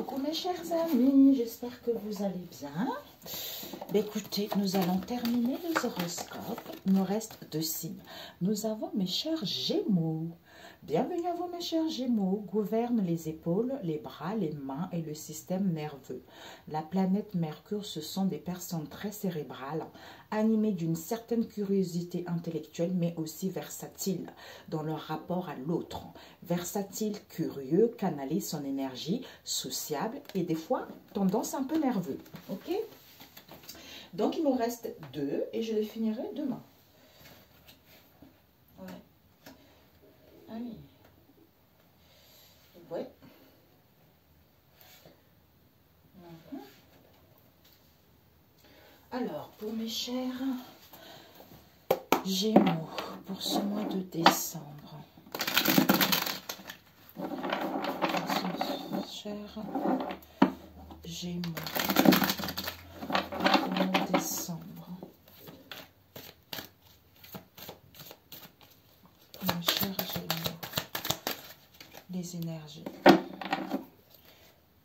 Coucou mes chers amis, j'espère que vous allez bien. Écoutez, nous allons terminer les horoscopes. Il nous reste 2 signes. Nous avons mes chers Gémeaux. Bienvenue à vous mes chers Gémeaux. Gouverne les épaules, les bras, les mains et le système nerveux. La planète Mercure, ce sont des personnes très cérébrales, animées d'une certaine curiosité intellectuelle, mais aussi versatiles dans leur rapport à l'autre. Versatile, curieux, canalise son énergie, sociable et des fois tendance un peu nerveux. Ok? Donc il me reste 2 et je les finirai demain. Ouais. Ah oui. Ouais. Alors, pour mes chers Gémeaux, pour ce mois de décembre, chers Gémeaux, pour le mois de décembre, mes chers Gémeaux, les énergies.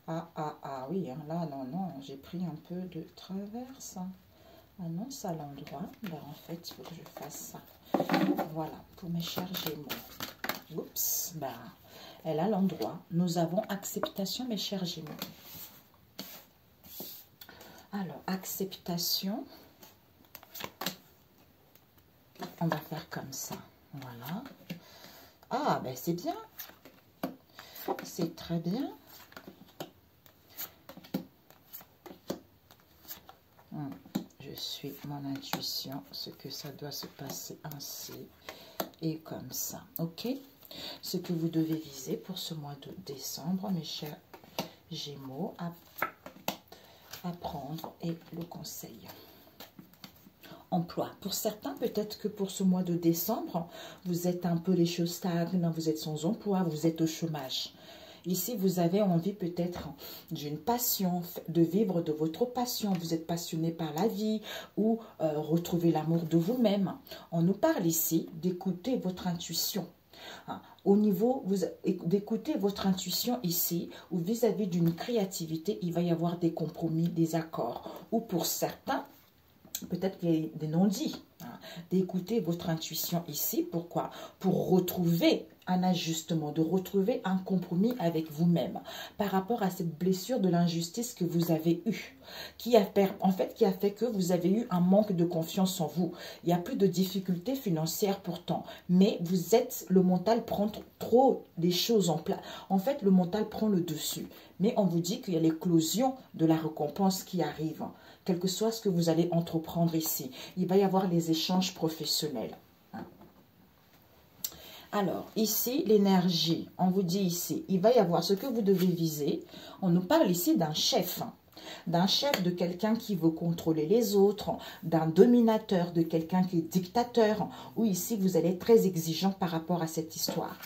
Ah oui, hein, là, non, j'ai pris un peu de traverse. Annonce à l'endroit. Ben, en fait, il faut que je fasse ça. Voilà, pour mes chers Gémeaux. Oups, ben, elle a l'endroit. Nous avons acceptation, mes chers Gémeaux. Alors, acceptation. On va faire comme ça. Voilà. Ah, ben, c'est bien. C'est très bien. Je suis mon intuition, ce que ça doit se passer ainsi et comme ça. Ok? Ce que vous devez viser pour ce mois de décembre, mes chers Gémeaux, à prendre et le conseil. Emploi. Pour certains, peut-être que pour ce mois de décembre, vous êtes un peu les choses stagnent, vous êtes sans emploi, vous êtes au chômage. Ici, vous avez envie peut-être d'une passion, de vivre de votre passion. Vous êtes passionné par la vie ou retrouver l'amour de vous-même. On nous parle ici d'écouter votre intuition. Au niveau d'écouter votre intuition ici, ou vis-à-vis d'une créativité, il va y avoir des compromis, des accords. Ou pour certains, peut-être qu'il y a des non-dits. D'écouter votre intuition ici. Pourquoi? Pour retrouver un ajustement, de retrouver un compromis avec vous-même par rapport à cette blessure de l'injustice que vous avez eue, qui a fait que vous avez eu un manque de confiance en vous. Il n'y a plus de difficultés financières pourtant, mais le mental prend trop les choses en place. En fait, le mental prend le dessus, mais on vous dit qu'il y a l'éclosion de la récompense qui arrive, quel que soit ce que vous allez entreprendre ici. Il va y avoir les échanges professionnels. Alors, ici, l'énergie, on vous dit ici, il va y avoir ce que vous devez viser. On nous parle ici d'un chef, de quelqu'un qui veut contrôler les autres, d'un dominateur, de quelqu'un qui est dictateur, ou ici, vous allez être très exigeant par rapport à cette histoire.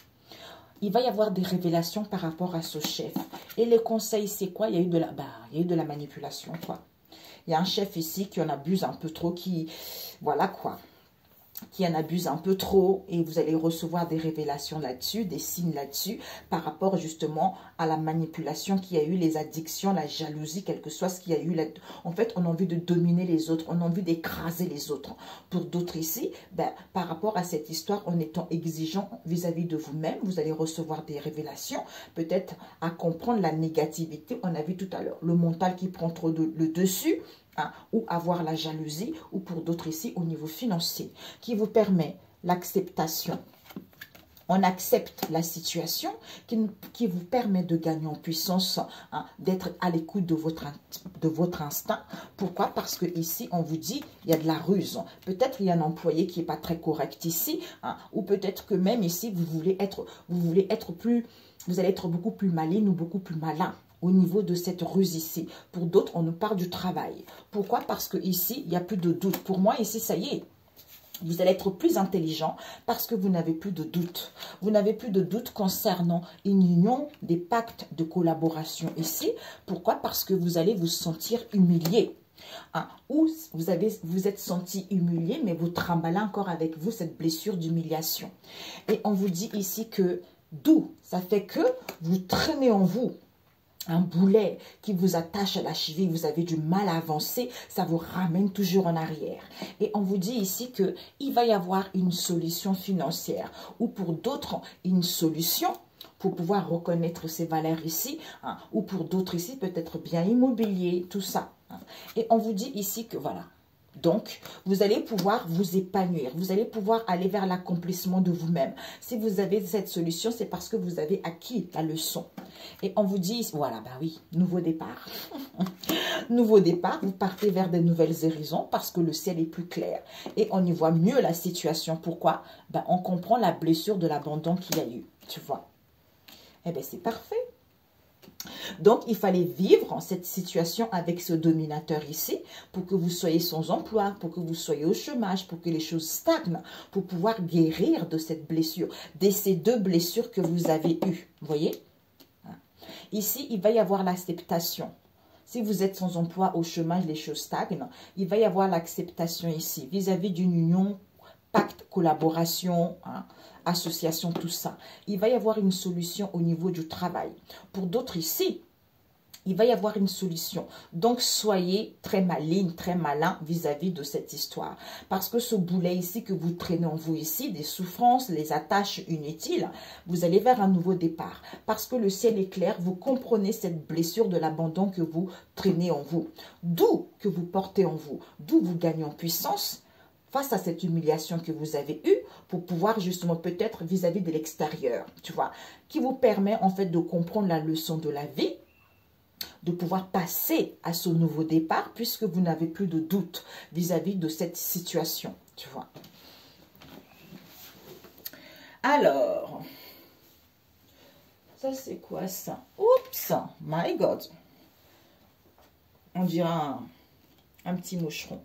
Il va y avoir des révélations par rapport à ce chef. Et les conseils, c'est quoi? Il y a eu de la manipulation, quoi. Il y a un chef ici qui en abuse un peu trop, voilà quoi, qui en abuse un peu trop et vous allez recevoir des révélations là-dessus, des signes là-dessus par rapport justement à la manipulation qu'il y a eu, les addictions, la jalousie, quel que soit ce qu'il y a eu là. En fait, on a envie de dominer les autres, on a envie d'écraser les autres. Pour d'autres ici, par rapport à cette histoire, en étant exigeant vis-à-vis de vous-même, vous allez recevoir des révélations, peut-être à comprendre la négativité. On a vu tout à l'heure le mental qui prend trop le dessus, ou avoir la jalousie, ou pour d'autres ici au niveau financier, qui vous permet l'acceptation. On accepte la situation qui vous permet de gagner en puissance, d'être à l'écoute de votre instinct. Pourquoi? Parce que ici, on vous dit, il y a de la ruse. Peut-être il y a un employé qui n'est pas très correct ici, ou peut-être que même ici, vous allez être beaucoup plus maligne ou beaucoup plus malin au niveau de cette ruse ici. Pour d'autres, on nous parle du travail. Pourquoi? Parce que ici, il n'y a plus de doute. Pour moi, ici, ça y est. Vous allez être plus intelligent parce que vous n'avez plus de doute. Vous n'avez plus de doute concernant une union, des pactes de collaboration ici. Pourquoi? Parce que vous allez vous sentir humilié. Ou vous êtes senti humilié, mais vous trimballez encore avec vous cette blessure d'humiliation. Et on vous dit ici que d'où ça fait que vous traînez en vous un boulet qui vous attache à la cheville, vous avez du mal à avancer, ça vous ramène toujours en arrière. Et on vous dit ici qu'il va y avoir une solution financière ou pour d'autres, une solution pour pouvoir reconnaître ces valeurs ici, hein, ou pour d'autres ici, peut-être bien immobilier, tout ça. Hein. Et on vous dit ici que voilà. Donc, vous allez pouvoir vous épanouir. Vous allez pouvoir aller vers l'accomplissement de vous-même. Si vous avez cette solution, c'est parce que vous avez acquis la leçon. Et on vous dit, voilà, bah oui, nouveau départ. Nouveau départ, vous partez vers de nouvelles horizons parce que le ciel est plus clair. Et on y voit mieux la situation. Pourquoi? Ben, on comprend la blessure de l'abandon qu'il y a eu. Tu vois? Eh bien, c'est parfait. Donc, il fallait vivre en cette situation avec ce dominateur ici pour que vous soyez sans emploi, pour que vous soyez au chômage, pour que les choses stagnent, pour pouvoir guérir de cette blessure, de ces deux blessures que vous avez eues. Vous voyez? Ici, il va y avoir l'acceptation. Si vous êtes sans emploi, au chômage, les choses stagnent, il va y avoir l'acceptation ici vis-à-vis d'une union, pacte, collaboration, hein, association, tout ça. Il va y avoir une solution au niveau du travail. Pour d'autres ici, il va y avoir une solution. Donc, soyez très maligne, très malin vis-à-vis de cette histoire. Parce que ce boulet ici que vous traînez en vous ici, des souffrances, les attaches inutiles, vous allez vers un nouveau départ. Parce que le ciel est clair, vous comprenez cette blessure de l'abandon que vous traînez en vous. D'où que vous portez en vous, d'où vous gagnez en puissance, face à cette humiliation que vous avez eue, pour pouvoir justement peut-être vis-à-vis de l'extérieur, tu vois, qui vous permet en fait de comprendre la leçon de la vie, de pouvoir passer à ce nouveau départ, puisque vous n'avez plus de doute vis-à-vis de cette situation, tu vois. Alors, ça c'est quoi ça? Oups, my God. On dirait un petit moucheron.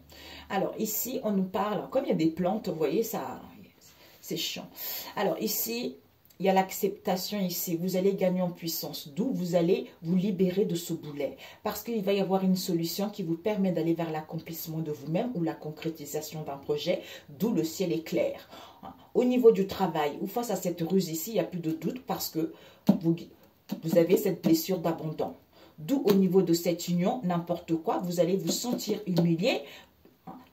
Alors ici, on nous parle, comme il y a des plantes, vous voyez, ça, c'est chiant. Alors ici, il y a l'acceptation ici. Vous allez gagner en puissance, d'où vous allez vous libérer de ce boulet. Parce qu'il va y avoir une solution qui vous permet d'aller vers l'accomplissement de vous-même ou la concrétisation d'un projet, d'où le ciel est clair. Au niveau du travail, ou face à cette ruse ici, il n'y a plus de doute parce que vous avez cette blessure d'abandon. D'où au niveau de cette union, n'importe quoi, vous allez vous sentir humilié.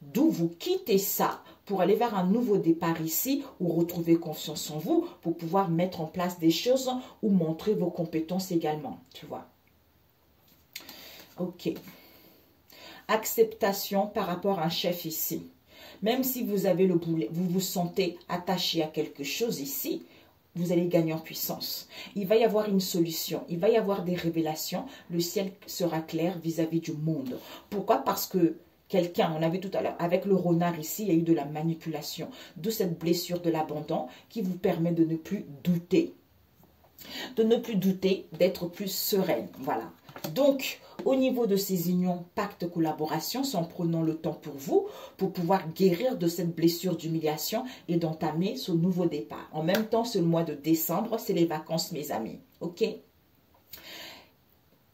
D'où vous quittez ça pour aller vers un nouveau départ ici ou retrouver confiance en vous pour pouvoir mettre en place des choses ou montrer vos compétences également, tu vois. Ok. Acceptation par rapport à un chef ici. Même si vous avez le boulet, vous vous sentez attaché à quelque chose ici, vous allez gagner en puissance. Il va y avoir une solution, il va y avoir des révélations, le ciel sera clair vis-à-vis du monde. Pourquoi? Parce que quelqu'un, on a vu tout à l'heure, avec le renard ici, il y a eu de la manipulation, de cette blessure de l'abandon qui vous permet de ne plus douter. De ne plus douter, d'être plus sereine. Voilà. Donc, au niveau de ces unions, pacte, collaboration, c'est en prenant le temps pour vous, pour pouvoir guérir de cette blessure d'humiliation et d'entamer ce nouveau départ. En même temps, c'est le mois de décembre, c'est les vacances, mes amis. Ok?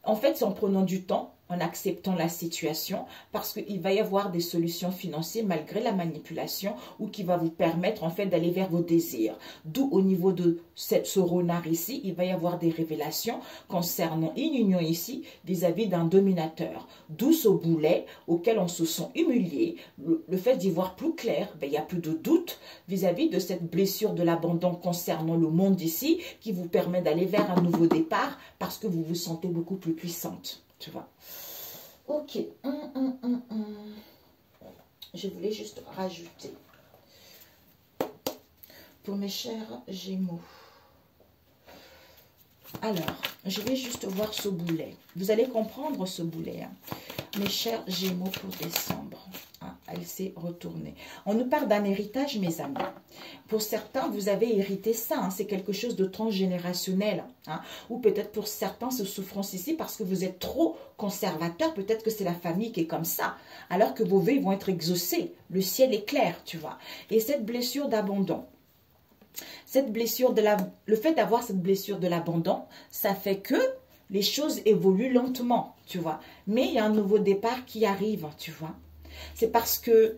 En fait, c'est en prenant du temps, en acceptant la situation, parce qu'il va y avoir des solutions financières malgré la manipulation ou qui va vous permettre en fait d'aller vers vos désirs. D'où au niveau de ce renard ici, il va y avoir des révélations concernant une union ici vis-à-vis d'un dominateur. D'où ce boulet auquel on se sent humilié, le fait d'y voir plus clair, ben, il n'y a plus de doute vis-à-vis de cette blessure de l'abandon concernant le monde ici qui vous permet d'aller vers un nouveau départ parce que vous vous sentez beaucoup plus puissante. Tu vois. Ok. Je voulais juste rajouter. Pour mes chers Gémeaux. Alors, je vais juste voir ce boulet. Vous allez comprendre ce boulet. Hein. Mes chers Gémeaux pour décembre. Ah, elle s'est retournée. On nous parle d'un héritage, mes amis. Pour certains, vous avez hérité ça. Hein, c'est quelque chose de transgénérationnel. Hein, ou peut-être pour certains, ce souffrance ici parce que vous êtes trop conservateur. Peut-être que c'est la famille qui est comme ça. Alors que vos vœux vont être exaucés. Le ciel est clair, tu vois. Et cette blessure d'abandon. Cette blessure le fait d'avoir cette blessure de l'abandon, ça fait que les choses évoluent lentement, tu vois. Mais il y a un nouveau départ qui arrive, tu vois. C'est parce que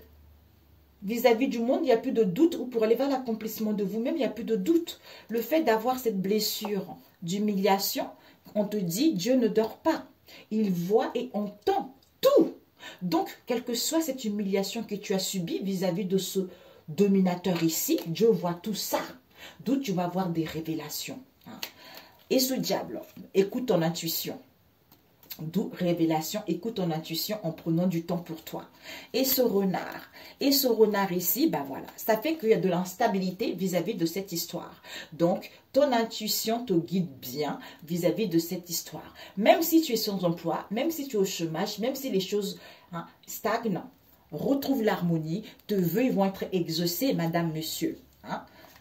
vis-à-vis du monde, il n'y a plus de doute, ou pour aller vers l'accomplissement de vous-même, il n'y a plus de doute. Le fait d'avoir cette blessure d'humiliation, on te dit, Dieu ne dort pas. Il voit et entend tout. Donc, quelle que soit cette humiliation que tu as subie vis-à-vis de ce dominateur ici, Dieu voit tout ça. D'où tu vas avoir des révélations. Et ce diable, écoute ton intuition. D'où révélation, écoute ton intuition en prenant du temps pour toi. Et ce renard ici, ben voilà, ça fait qu'il y a de l'instabilité vis-à-vis de cette histoire. Donc, ton intuition te guide bien vis-à-vis de cette histoire. Même si tu es sans emploi, même si tu es au chômage, même si les choses stagnent, retrouve l'harmonie, tes vœux vont être exaucés, madame, monsieur.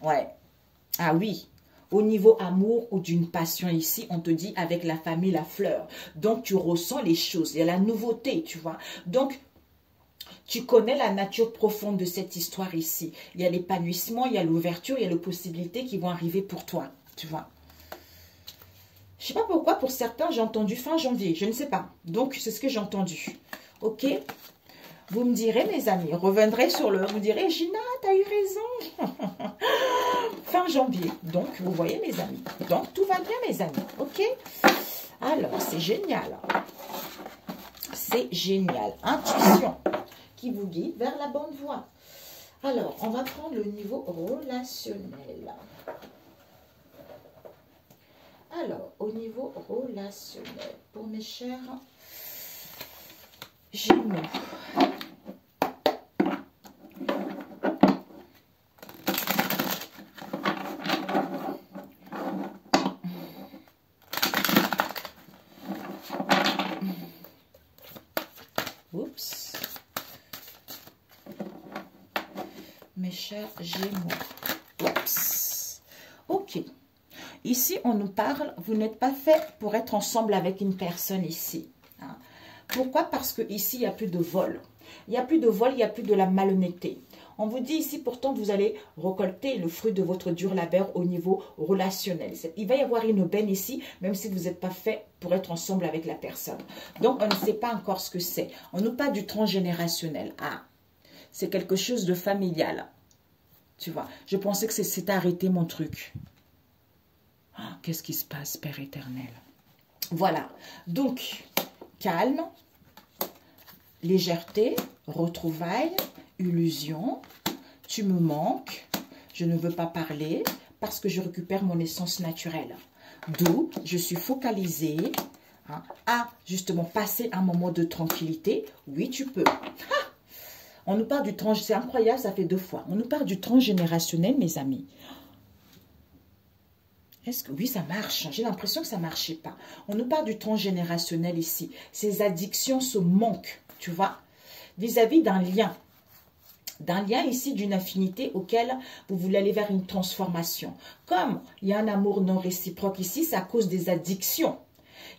Ouais. Ah oui. Au niveau amour ou d'une passion ici, on te dit avec la famille, la fleur. Donc, tu ressens les choses. Il y a la nouveauté, tu vois. Donc, tu connais la nature profonde de cette histoire ici. Il y a l'épanouissement, il y a l'ouverture, il y a les possibilités qui vont arriver pour toi, tu vois. Je ne sais pas pourquoi, pour certains, j'ai entendu fin janvier. Je ne sais pas. Donc, c'est ce que j'ai entendu. Ok? Vous me direz, mes amis, reviendrez sur le... Vous direz, Gina, tu as eu raison. Fin janvier. Donc, vous voyez, mes amis. Donc, tout va bien, mes amis. OK? Alors, c'est génial. C'est génial. Intuition qui vous guide vers la bonne voie. Alors, on va prendre le niveau relationnel. Alors, au niveau relationnel, pour mes chers Gémeaux. Oups. Mes chers Gémeaux. Oups. Ok. Ici, on nous parle, vous n'êtes pas fait pour être ensemble avec une personne ici. Pourquoi? Parce que ici, il n'y a plus de vol. Il n'y a plus de vol, il n'y a plus de la malhonnêteté. On vous dit ici, pourtant, vous allez récolter le fruit de votre dur labeur au niveau relationnel. Il va y avoir une aubaine ici, même si vous n'êtes pas fait pour être ensemble avec la personne. Donc, on ne sait pas encore ce que c'est. On nous parle du transgénérationnel. Ah, c'est quelque chose de familial. Tu vois, je pensais que c'était arrêté mon truc. Ah, qu'est-ce qui se passe, Père éternel? Voilà. Donc, calme, légèreté, retrouvailles, illusion, tu me manques, je ne veux pas parler parce que je récupère mon essence naturelle. D'où je suis focalisée à justement passer un moment de tranquillité. Oui, tu peux. On nous parle du c'est incroyable, ça fait 2 fois. On nous parle du transgénérationnel, mes amis. Est-ce que oui, ça marche? J'ai l'impression que ça ne marchait pas. On nous parle du transgénérationnel ici. Ces addictions se manquent, tu vois, vis-à-vis d'un lien. D'un lien ici, d'une affinité auquel vous voulez aller vers une transformation. Comme il y a un amour non réciproque ici, c'est à cause des addictions.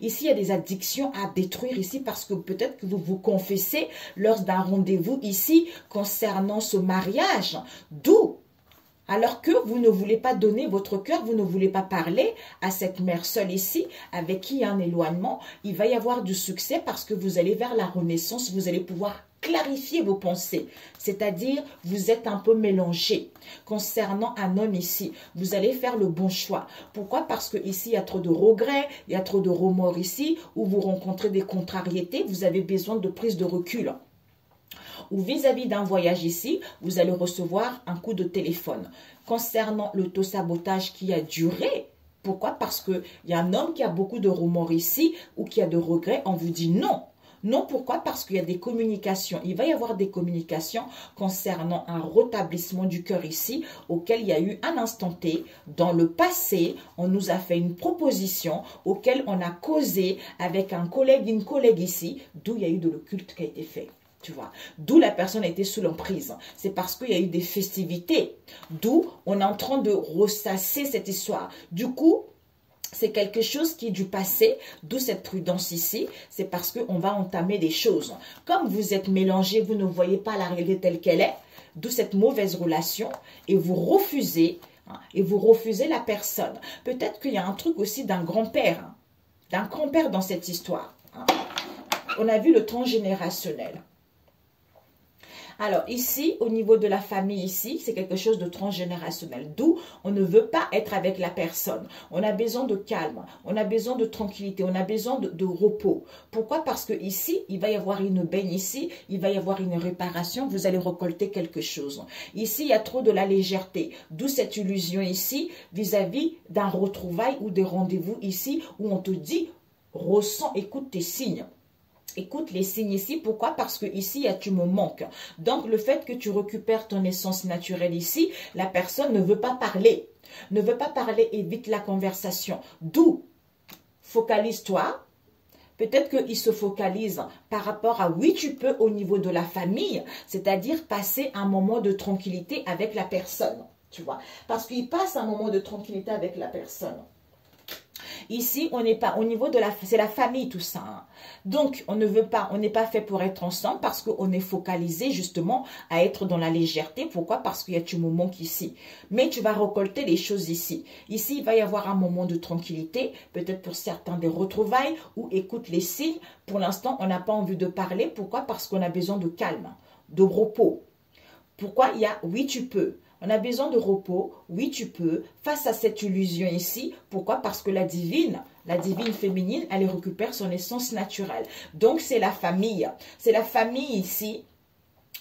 Ici, il y a des addictions à détruire ici parce que peut-être que vous vous confessez lors d'un rendez-vous ici concernant ce mariage. D'où alors que vous ne voulez pas donner votre cœur, vous ne voulez pas parler à cette mère seule ici, avec qui il y a un éloignement, il va y avoir du succès parce que vous allez vers la renaissance, vous allez pouvoir clarifier vos pensées. C'est-à-dire, vous êtes un peu mélangé. Concernant un homme ici, vous allez faire le bon choix. Pourquoi? Parce que ici, il y a trop de regrets, il y a trop de remords ici, où vous rencontrez des contrariétés, vous avez besoin de prise de recul. Ou vis-à-vis d'un voyage ici, vous allez recevoir un coup de téléphone. Concernant l'autosabotage qui a duré, pourquoi? Parce qu'il y a un homme qui a beaucoup de remords ici ou qui a de regrets, on vous dit non. Non, pourquoi? Parce qu'il y a des communications. Il va y avoir des communications concernant un rétablissement du cœur ici, auquel il y a eu un instant T. Dans le passé, on nous a fait une proposition auquel on a causé avec un collègue, une collègue ici, d'où il y a eu de l'occulte qui a été fait. Tu vois, d'où la personne a été sous l'emprise. C'est parce qu'il y a eu des festivités. D'où on est en train de ressasser cette histoire. Du coup, c'est quelque chose qui est du passé, d'où cette prudence ici. C'est parce qu'on va entamer des choses. Comme vous êtes mélangés, vous ne voyez pas la réalité telle qu'elle est, d'où cette mauvaise relation, et vous refusez, la personne. Peut-être qu'il y a un truc aussi d'un grand-père, dans cette histoire. On a vu le transgénérationnel. Alors ici, au niveau de la famille, ici, c'est quelque chose de transgénérationnel. D'où on ne veut pas être avec la personne. On a besoin de calme, on a besoin de tranquillité, on a besoin de repos. Pourquoi? Parce que ici, il va y avoir une baigne ici, il va y avoir une réparation, vous allez récolter quelque chose. Ici, il y a trop de la légèreté. D'où cette illusion ici vis-à-vis d'un retrouvail ou des rendez-vous ici où on te dit, ressens, écoute tes signes. Écoute les signes ici. Pourquoi? Parce que ici, tu me manques. Donc, le fait que tu récupères ton essence naturelle ici, la personne ne veut pas parler. Ne veut pas parler, évite la conversation. D'où, focalise-toi. Peut-être qu'il se focalise par rapport à oui, tu peux au niveau de la famille, c'est-à-dire passer un moment de tranquillité avec la personne. Tu vois? Parce qu'il passe un moment de tranquillité avec la personne. Ici, on n'est pas au niveau de c'est la famille tout ça. Hein. Donc, on ne veut pas, on n'est pas fait pour être ensemble parce qu'on est focalisé justement à être dans la légèreté. Pourquoi? Parce qu'il y a du moment ici. Mais tu vas récolter les choses ici. Ici, il va y avoir un moment de tranquillité, peut-être pour certains des retrouvailles ou écoute les signes. Pour l'instant, on n'a pas envie de parler. Pourquoi? Parce qu'on a besoin de calme, de repos. Pourquoi? Il y a oui, tu peux. On a besoin de repos, oui tu peux, face à cette illusion ici. Pourquoi? Parce que la divine féminine, elle récupère son essence naturelle. Donc c'est la famille ici.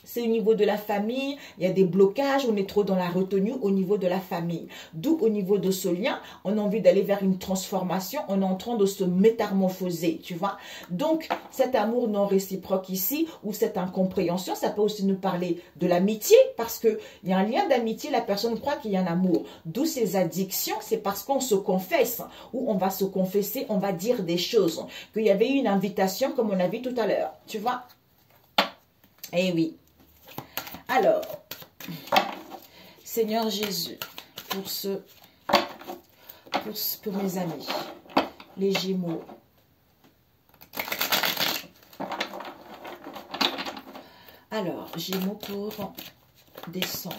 C'est au niveau de la famille, il y a des blocages, on est trop dans la retenue au niveau de la famille. D'où au niveau de ce lien, on a envie d'aller vers une transformation, on est en train de se métamorphoser, tu vois. Donc, cet amour non réciproque ici, ou cette incompréhension, ça peut aussi nous parler de l'amitié, parce qu'il y a un lien d'amitié, la personne croit qu'il y a un amour. D'où ces addictions, c'est parce qu'on se confesse, ou on va se confesser, on va dire des choses, qu'il y avait eu une invitation comme on a vu tout à l'heure, tu vois. Eh oui. Alors, Seigneur Jésus, pour mes amis, les Gémeaux. Alors, Gémeaux pour décembre.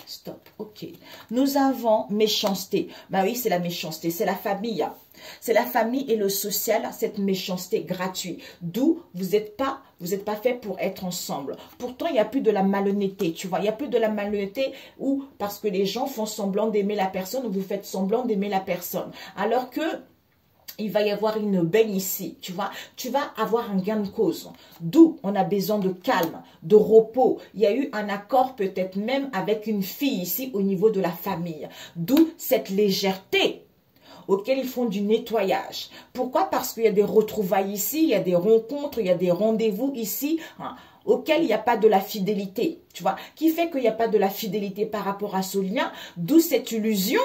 Stop, ok. Nous avons méchanceté. Bah oui, c'est la méchanceté, c'est la famille. C'est la famille et le social, cette méchanceté gratuite. D'où vous n'êtes pas fait pour être ensemble. Pourtant, il n'y a plus de la malhonnêteté, tu vois. Il n'y a plus de la malhonnêteté où, parce que les gens font semblant d'aimer la personne, vous faites semblant d'aimer la personne. Alors que il va y avoir une baigne ici, tu vois. Tu vas avoir un gain de cause. D'où on a besoin de calme, de repos. Il y a eu un accord peut-être même avec une fille ici au niveau de la famille. D'où cette légèreté auxquels ils font du nettoyage. Pourquoi? Parce qu'il y a des retrouvailles ici, il y a des rencontres, il y a des rendez-vous ici, hein, auxquels il n'y a pas de la fidélité, tu vois, qui fait qu'il n'y a pas de la fidélité par rapport à ce lien, d'où cette illusion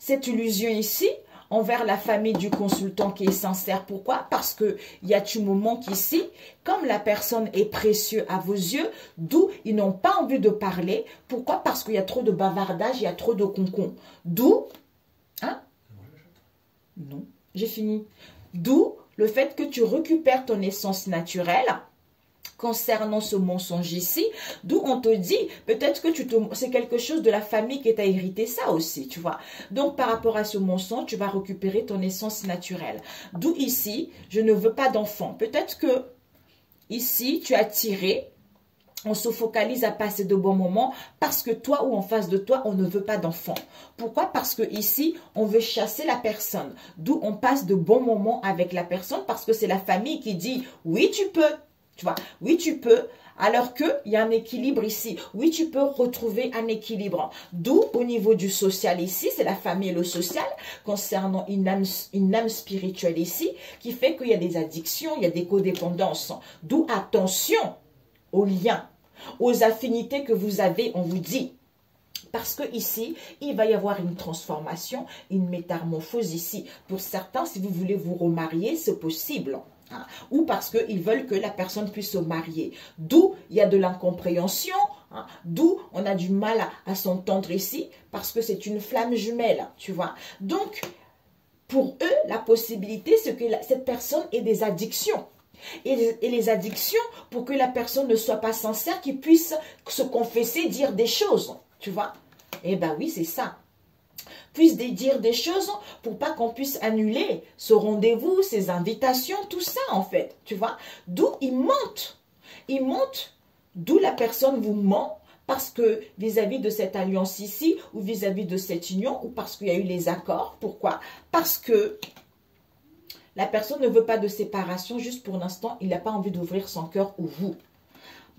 ici, envers la famille du consultant qui est sincère. Pourquoi? Parce qu'il y a du moment qu'ici, comme la personne est précieuse à vos yeux, d'où ils n'ont pas envie de parler. Pourquoi? Parce qu'il y a trop de bavardage, il y a trop de concon. D'où hein? Non, j'ai fini. D'où le fait que tu récupères ton essence naturelle concernant ce mensonge ici, d'où on te dit, peut-être que c'est quelque chose de la famille qui t'a hérité ça aussi, tu vois. Donc, par rapport à ce mensonge, tu vas récupérer ton essence naturelle. D'où ici, je ne veux pas d'enfant. Peut-être que ici, tu as tiré. On se focalise à passer de bons moments parce que toi ou en face de toi, on ne veut pas d'enfant. Pourquoi? Parce que ici, on veut chasser la personne. D'où on passe de bons moments avec la personne parce que c'est la famille qui dit « oui, tu peux ». Tu vois, oui, tu peux. Alors qu'il y a un équilibre ici. Oui, tu peux retrouver un équilibre. D'où, au niveau du social ici, c'est la famille et le social, concernant une âme spirituelle ici, qui fait qu'il y a des addictions, il y a des codépendances. D'où, attention aux liens, aux affinités que vous avez, on vous dit. Parce que ici, il va y avoir une transformation, une métamorphose ici. Pour certains, si vous voulez vous remarier, c'est possible. Hein, ou parce qu'ils veulent que la personne puisse se marier. D'où il y a de l'incompréhension, hein, d'où on a du mal à s'entendre ici, parce que c'est une flamme jumelle, tu vois. Donc, pour eux, la possibilité, c'est que cette personne ait des addictions. Et les addictions, pour que la personne ne soit pas sincère, qu'il puisse se confesser, dire des choses, tu vois. Eh bien oui, c'est ça. Puisse dire des choses pour pas qu'on puisse annuler ce rendez-vous, ces invitations, tout ça en fait, tu vois. D'où ils mentent. il monte, d'où la personne vous ment, parce que vis-à-vis de cette alliance ici, ou vis-à-vis de cette union, ou parce qu'il y a eu les accords. Pourquoi? Parce que la personne ne veut pas de séparation, juste pour l'instant, il n'a pas envie d'ouvrir son cœur ou vous.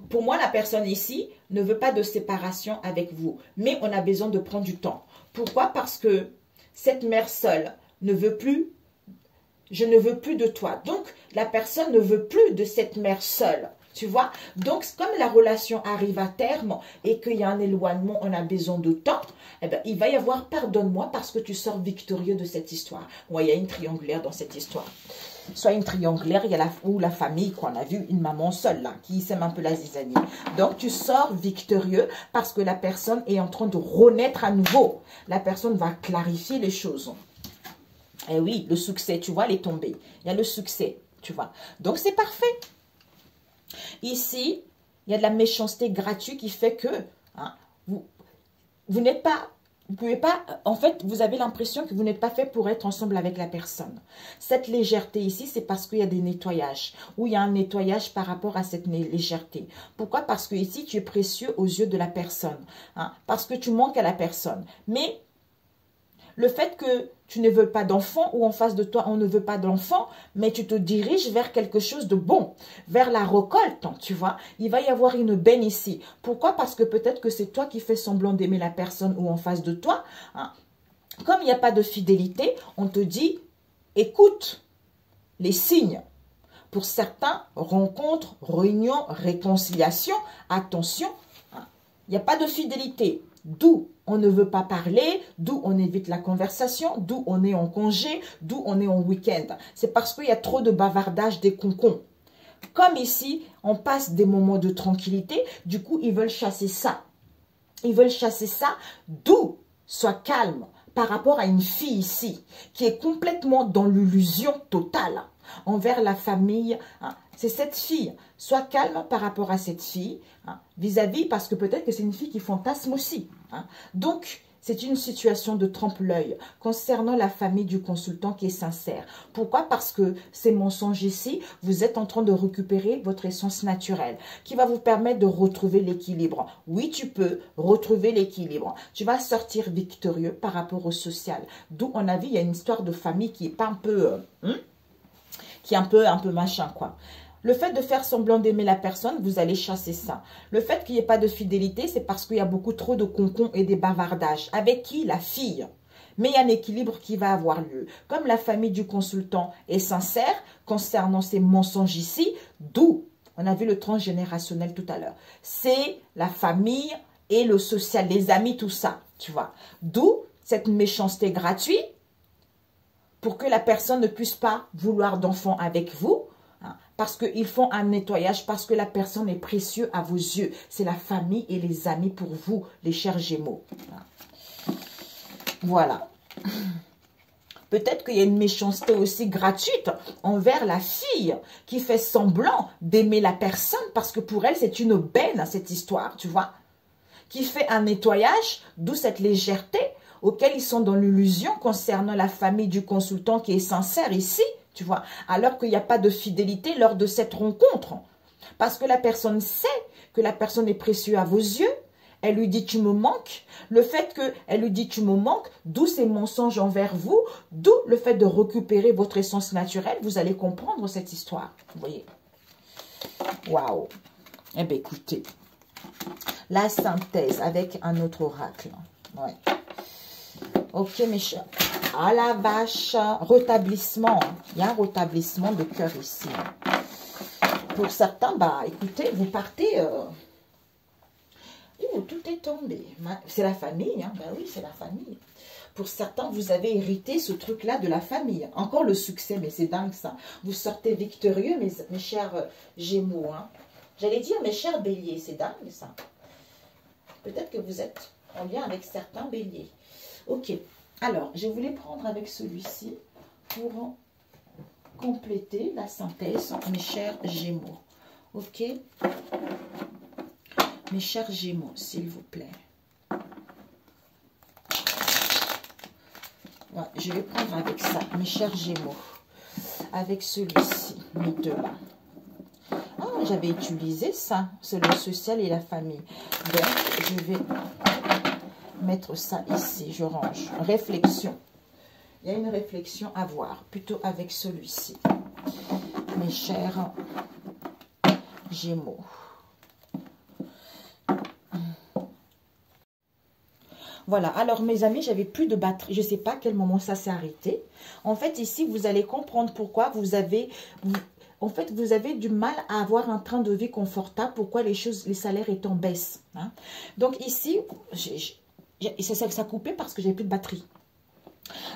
Pour moi, la personne ici ne veut pas de séparation avec vous, mais on a besoin de prendre du temps. Pourquoi? Parce que cette mère seule ne veut plus, je ne veux plus de toi. Donc, la personne ne veut plus de cette mère seule. Tu vois? Donc, comme la relation arrive à terme et qu'il y a un éloignement, on a besoin de temps, eh bien, il va y avoir pardonne-moi parce que tu sors victorieux de cette histoire. Ouais, il y a une triangulaire dans cette histoire. Soit une triangulaire, il y a la famille qu'on a vu, une maman seule là, qui sème un peu la zizanie. Donc, tu sors victorieux parce que la personne est en train de renaître à nouveau. La personne va clarifier les choses. Et oui, le succès, tu vois, elle est tombée. Il y a le succès, tu vois. Donc, c'est parfait. Ici, il y a de la méchanceté gratuite qui fait que hein, vous n'êtes pas, vous pouvez pas, en fait, vous avez l'impression que vous n'êtes pas fait pour être ensemble avec la personne. Cette légèreté ici, c'est parce qu'il y a des nettoyages, ou il y a un nettoyage par rapport à cette légèreté. Pourquoi? Parce que ici, tu es précieux aux yeux de la personne, hein, parce que tu manques à la personne. Mais le fait que tu ne veux pas d'enfant ou en face de toi, on ne veut pas d'enfant, mais tu te diriges vers quelque chose de bon, vers la récolte, tu vois. Il va y avoir une benne ici. Pourquoi? Parce que peut-être que c'est toi qui fais semblant d'aimer la personne ou en face de toi. Hein. Comme il n'y a pas de fidélité, on te dit, écoute les signes. Pour certains, rencontres, réunions, réconciliation, attention, hein, il n'y a pas de fidélité. D'où on ne veut pas parler, d'où on évite la conversation, d'où on est en congé, d'où on est en week-end. C'est parce qu'il y a trop de bavardage des concons. Comme ici, on passe des moments de tranquillité, du coup, ils veulent chasser ça. Ils veulent chasser ça, d'où sois calme par rapport à une fille ici, qui est complètement dans l'illusion totale envers la famille. Hein. C'est cette fille. Sois calme par rapport à cette fille, vis-à-vis, parce que peut-être que c'est une fille qui fantasme aussi. Hein. Donc, c'est une situation de trompe-l'œil concernant la famille du consultant qui est sincère. Pourquoi? Parce que ces mensonges ici, vous êtes en train de récupérer votre essence naturelle qui va vous permettre de retrouver l'équilibre. Oui, tu peux retrouver l'équilibre. Tu vas sortir victorieux par rapport au social. D'où on a vu, il y a une histoire de famille qui est pas un peu... qui est un peu machin, quoi. Le fait de faire semblant d'aimer la personne, vous allez chasser ça. Le fait qu'il n'y ait pas de fidélité, c'est parce qu'il y a beaucoup trop de concons et des bavardages. Avec qui? La fille. Mais il y a un équilibre qui va avoir lieu. Comme la famille du consultant est sincère concernant ces mensonges ici, d'où, on a vu le transgénérationnel tout à l'heure, c'est la famille et le social, les amis, tout ça, tu vois. D'où cette méchanceté gratuite pour que la personne ne puisse pas vouloir d'enfant avec vous, hein, parce qu'ils font un nettoyage, parce que la personne est précieuse à vos yeux. C'est la famille et les amis pour vous, les chers Gémeaux. Voilà. Peut-être qu'il y a une méchanceté aussi gratuite envers la fille qui fait semblant d'aimer la personne parce que pour elle, c'est une aubaine, cette histoire, tu vois. Qui fait un nettoyage, d'où cette légèreté auquel ils sont dans l'illusion concernant la famille du consultant qui est sincère ici, tu vois. Alors qu'il n'y a pas de fidélité lors de cette rencontre. Parce que la personne sait que la personne est précieuse à vos yeux. Elle lui dit, tu me manques. Le fait qu'elle lui dit, tu me manques, d'où ces mensonges envers vous, d'où le fait de récupérer votre essence naturelle. Vous allez comprendre cette histoire. Vous voyez. Waouh. Eh bien, écoutez. La synthèse avec un autre oracle. Ouais. Ok, mes chers. À la vache. Rétablissement. Il y a un rétablissement de cœur ici. Pour certains, bah, écoutez, vous partez... Oh, tout est tombé. C'est la famille, hein? Ben oui, c'est la famille. Pour certains, vous avez hérité ce truc-là de la famille. Encore le succès, mais c'est dingue ça. Vous sortez victorieux, mes chers Gémeaux. Hein? J'allais dire mes chers Béliers, c'est dingue ça. Peut-être que vous êtes en lien avec certains Béliers. Ok, alors, je voulais prendre avec celui-ci pour compléter la synthèse, mes chers Gémeaux. Ok? Mes chers Gémeaux, s'il vous plaît. Ouais, je vais prendre avec ça, mes chers Gémeaux. Avec celui-ci, mes deux là. Ah, j'avais utilisé ça. C'est le social et la famille. Donc, je vais mettre ça ici. Je range. Réflexion. Il y a une réflexion à voir, plutôt avec celui-ci. Mes chers Gémeaux. Voilà, alors mes amis, j'avais plus de batterie. Je ne sais pas à quel moment ça s'est arrêté. En fait, ici, vous allez comprendre pourquoi vous avez du mal à avoir un train de vie confortable. Pourquoi les salaires est en baisse. Hein. Donc ici, ça a coupé parce que j'ai plus de batterie.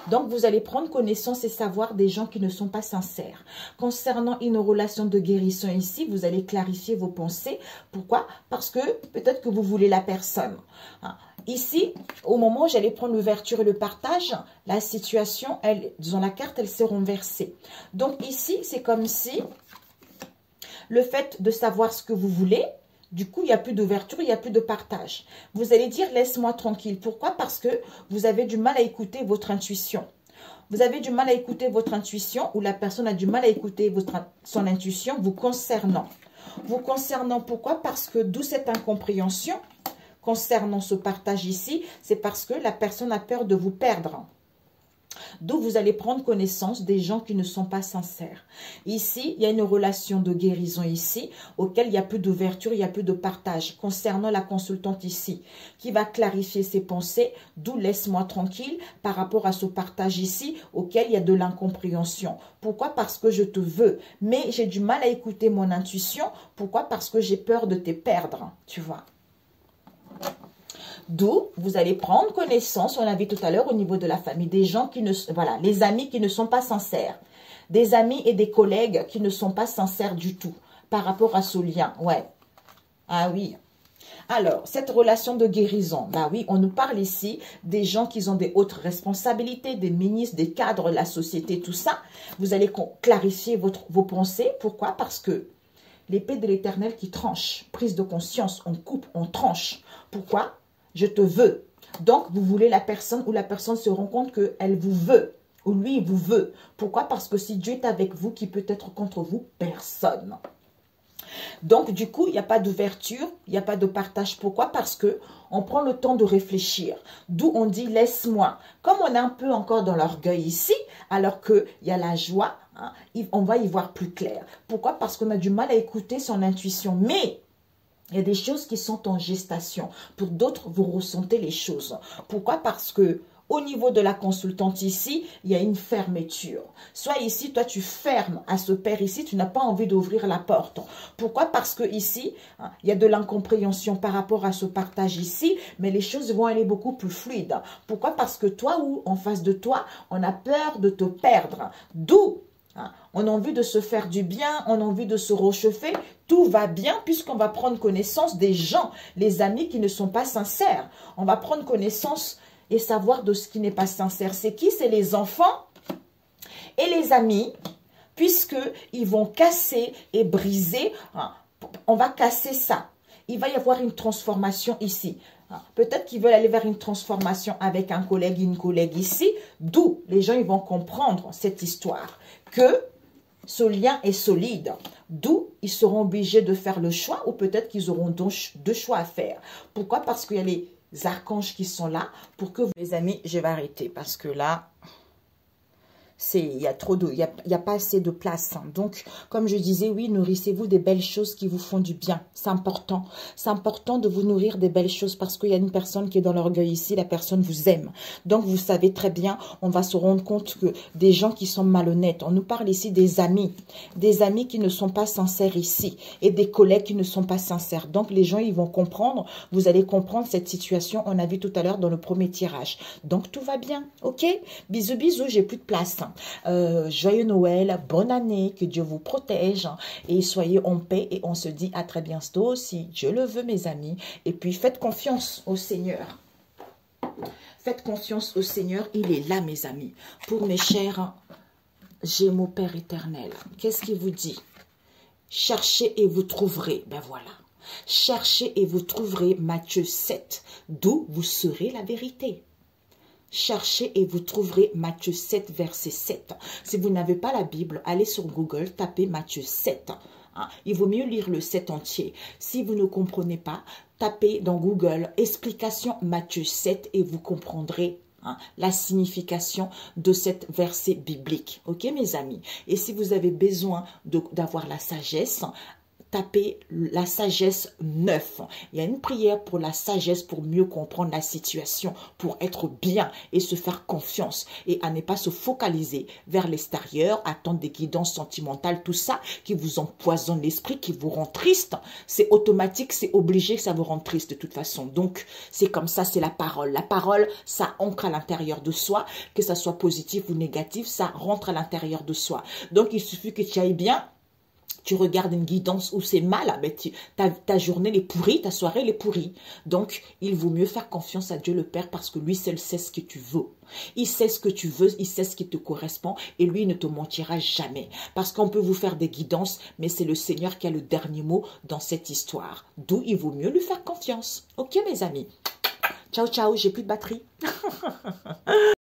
Donc, vous allez prendre connaissance et savoir des gens qui ne sont pas sincères. Concernant une relation de guérison ici, vous allez clarifier vos pensées. Pourquoi? Parce que peut-être que vous voulez la personne. Ici, au moment où j'allais prendre l'ouverture et le partage, la situation, disons la carte, elle s'est renversée. Donc ici, c'est comme si le fait de savoir ce que vous voulez, du coup, il n'y a plus d'ouverture, il n'y a plus de partage. Vous allez dire, laisse-moi tranquille. Pourquoi? Parce que vous avez du mal à écouter votre intuition. Vous avez du mal à écouter votre intuition ou la personne a du mal à écouter son intuition vous concernant. Vous concernant, pourquoi? Parce que d'où cette incompréhension concernant ce partage ici, c'est parce que la personne a peur de vous perdre. D'où vous allez prendre connaissance des gens qui ne sont pas sincères. Ici, il y a une relation de guérison ici, auquel il n'y a plus d'ouverture, il n'y a plus de partage. Concernant la consultante ici, qui va clarifier ses pensées, d'où laisse-moi tranquille par rapport à ce partage ici, auquel il y a de l'incompréhension. Pourquoi? Parce que je te veux, mais j'ai du mal à écouter mon intuition. Pourquoi? Parce que j'ai peur de te perdre, tu vois. D'où vous allez prendre connaissance, on l'a vu tout à l'heure au niveau de la famille, des gens qui ne, voilà, les amis qui ne sont pas sincères, des amis et des collègues qui ne sont pas sincères du tout par rapport à ce lien, ouais. Ah oui. Alors, cette relation de guérison, bah oui, on nous parle ici des gens qui ont des hautes responsabilités, des ministres, des cadres, la société, tout ça. Vous allez clarifier vos pensées. Pourquoi? Parce que l'épée de l'Éternel qui tranche, prise de conscience, on coupe, on tranche. Pourquoi? Je te veux. Donc, vous voulez la personne ou la personne se rend compte qu'elle vous veut. Ou lui, il vous veut. Pourquoi? Parce que si Dieu est avec vous, qui peut être contre vous? Personne. Donc, du coup, il n'y a pas d'ouverture, il n'y a pas de partage. Pourquoi? Parce que on prend le temps de réfléchir. D'où on dit, laisse-moi. Comme on est un peu encore dans l'orgueil ici, alors qu'il y a la joie, hein, on va y voir plus clair. Pourquoi? Parce qu'on a du mal à écouter son intuition. Mais il y a des choses qui sont en gestation. Pour d'autres, vous ressentez les choses. Pourquoi? Parce que au niveau de la consultante ici, il y a une fermeture. Soit ici, toi, tu fermes à ce père ici, tu n'as pas envie d'ouvrir la porte. Pourquoi? Parce que ici, hein, il y a de l'incompréhension par rapport à ce partage ici, mais les choses vont aller beaucoup plus fluides. Pourquoi? Parce que toi ou en face de toi, on a peur de te perdre. D'où on a envie de se faire du bien, on a envie de se réchauffer, tout va bien puisqu'on va prendre connaissance des gens, les amis qui ne sont pas sincères. On va prendre connaissance et savoir de ce qui n'est pas sincère. C'est qui? C'est les enfants et les amis, puisqu'ils vont casser et briser. On va casser ça. Il va y avoir une transformation ici. Peut-être qu'ils veulent aller vers une transformation avec un collègue, une collègue ici, d'où les gens ils vont comprendre cette histoire, que ce lien est solide, d'où ils seront obligés de faire le choix ou peut-être qu'ils auront deux choix à faire. Pourquoi? Parce qu'il y a les archanges qui sont là pour que vous... Les amis, je vais arrêter parce que là... il y a trop de, il y a pas assez de place. Hein. Donc, comme je disais, oui, nourrissez-vous des belles choses qui vous font du bien. C'est important. C'est important de vous nourrir des belles choses parce qu'il y a une personne qui est dans l'orgueil ici. La personne vous aime. Donc, vous savez très bien, on va se rendre compte que des gens qui sont malhonnêtes, on nous parle ici des amis qui ne sont pas sincères ici et des collègues qui ne sont pas sincères. Donc, les gens, ils vont comprendre. Vous allez comprendre cette situation. On a vu tout à l'heure dans le premier tirage. Donc, tout va bien. OK? Bisous, bisous. J'ai plus de place. Joyeux Noël, bonne année, que Dieu vous protège et soyez en paix et on se dit à très bientôt si Dieu le veut mes amis et puis faites confiance au Seigneur. Faites confiance au Seigneur, il est là mes amis. Pour mes chers Gémeaux Père éternel, qu'est-ce qu'il vous dit? Cherchez et vous trouverez, ben voilà. Cherchez et vous trouverez Matthieu 7, d'où vous serez la vérité. Cherchez et vous trouverez Matthieu 7, verset 7. Si vous n'avez pas la Bible, allez sur Google, tapez Matthieu 7. hein. Il vaut mieux lire le 7 entier. Si vous ne comprenez pas, tapez dans Google « Explication Matthieu 7 » et vous comprendrez la signification de cette verset biblique. Ok, mes amis? Et si vous avez besoin d'avoir la sagesse, tapez la sagesse 9. Il y a une prière pour la sagesse, pour mieux comprendre la situation, pour être bien et se faire confiance et à ne pas se focaliser vers l'extérieur, attendre des guidances sentimentales, tout ça qui vous empoisonne l'esprit, qui vous rend triste. C'est automatique, c'est obligé que ça vous rend triste de toute façon. Donc, c'est comme ça, c'est la parole. La parole, ça ancre à l'intérieur de soi, que ça soit positif ou négatif, ça rentre à l'intérieur de soi. Donc, il suffit que tu ailles bien. Tu regardes une guidance où c'est mal, ta journée est pourrie, ta soirée est pourrie. Donc, il vaut mieux faire confiance à Dieu le Père parce que lui seul sait ce que tu veux. Il sait ce que tu veux, il sait ce qui te correspond et lui il ne te mentira jamais. Parce qu'on peut vous faire des guidances, mais c'est le Seigneur qui a le dernier mot dans cette histoire. D'où il vaut mieux lui faire confiance. Ok mes amis? Ciao, ciao, j'ai plus de batterie.